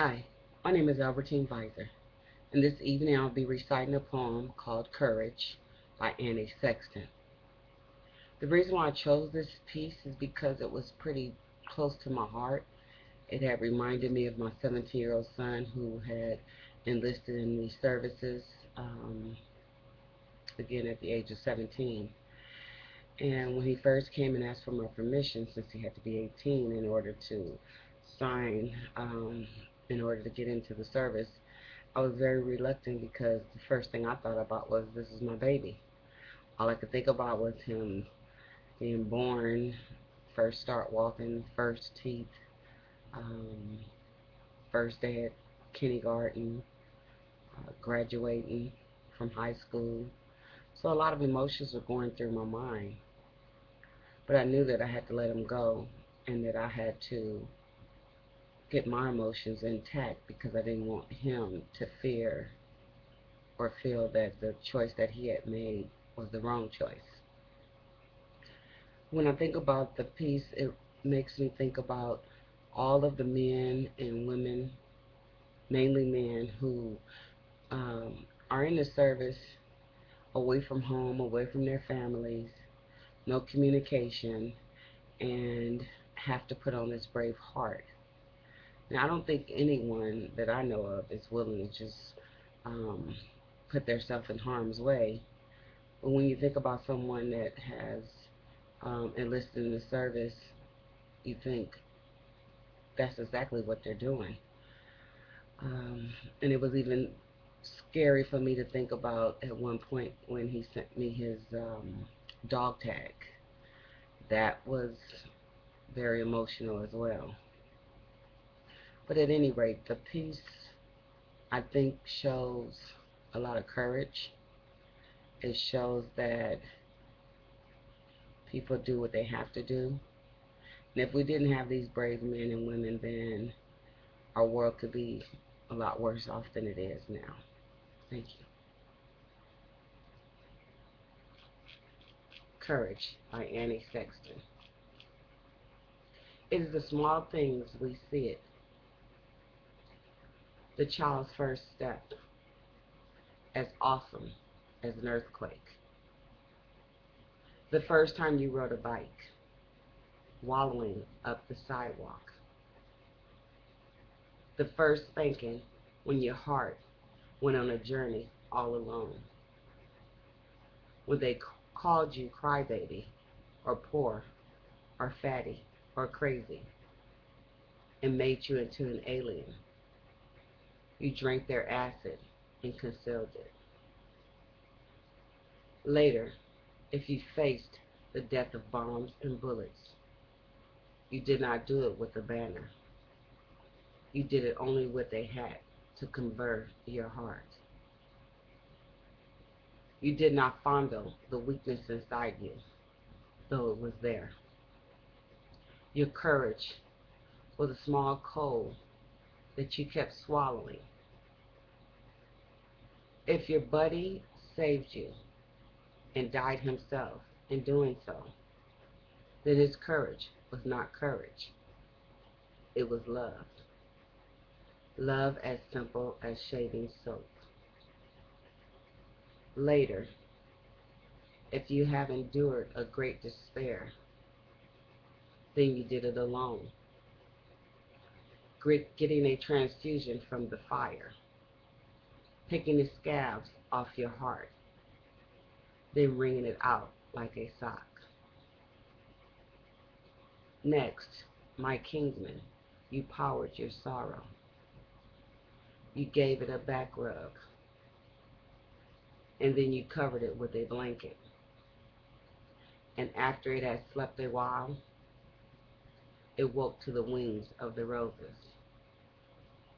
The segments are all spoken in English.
Hi, my name is Albertine Visor, and this evening I'll be reciting a poem called Courage by Annie Sexton. The reason why I chose this piece is because it was pretty close to my heart. It had reminded me of my 17-year-old son who had enlisted in the services um, again at the age of 17. And when he first came and asked for my permission, since he had to be 18 in order to sign, in order to get into the service, I was very reluctant because the first thing I thought about was this is my baby. All I could think about was him being born, first start walking, first teeth, um, first day at kindergarten, graduating from high school. So a lot of emotions were going through my mind. But I knew that I had to let him go and that I had to get my emotions intact because I didn't want him to fear or feel that the choice that he had made was the wrong choice. When I think about the piece, it makes me think about all of the men and women, mainly men, who are in the service, away from home, away from their families, no communication, and have to put on this brave heart. Now, I don't think anyone that I know of is willing to just um, put themselves in harm's way. But when you think about someone that has enlisted in the service, you think that's exactly what they're doing. And it was even scary for me to think about at one point when he sent me his dog tag. That was very emotional as well. But at any rate, the piece I think shows a lot of courage. It shows that people do what they have to do. And if we didn't have these brave men and women, then our world could be a lot worse off than it is now. Thank you. Courage by Annie Sexton. It is the small things we see it. The child's first step, as awesome as an earthquake. The first time you rode a bike, wallowing up the sidewalk. The first spanking when your heart went on a journey all alone. When they called you crybaby, or poor, or fatty, or crazy, and made you into an alien. You drank their acid and concealed it. Later, if you faced the death of bombs and bullets, you did not do it with a banner. You did it only with a hat to convert your heart. You did not fondle the weakness inside you, though it was there. Your courage was a small coal that you kept swallowing. If your buddy saved you and died himself in doing so, then his courage was not courage. It was love. Love as simple as shaving soap. Later, if you have endured a great despair, then you did it alone. Getting a transfusion from the fire, picking the scabs off your heart, then wringing it out like a sock. Next, my kinsman, you powered your sorrow. You gave it a back rub, and then you covered it with a blanket. And after it had slept a while, it woke to the wings of the roses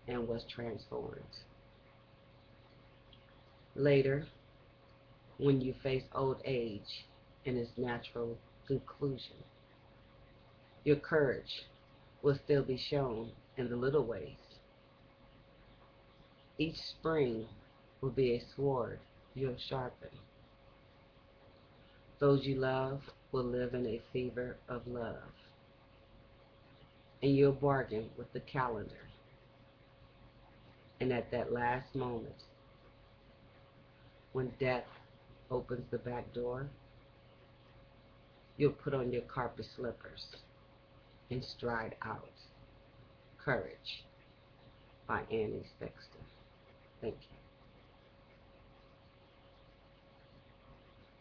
and was transformed. Later, when you face old age in its natural conclusion, your courage will still be shown in the little ways. Each spring will be a sword you'll sharpen. Those you love will live in a fever of love, and you'll bargain with the calendar And at that last moment, when death opens the back door, you'll put on your carpet slippers and stride out. Courage by Annie Sexton. Thank you.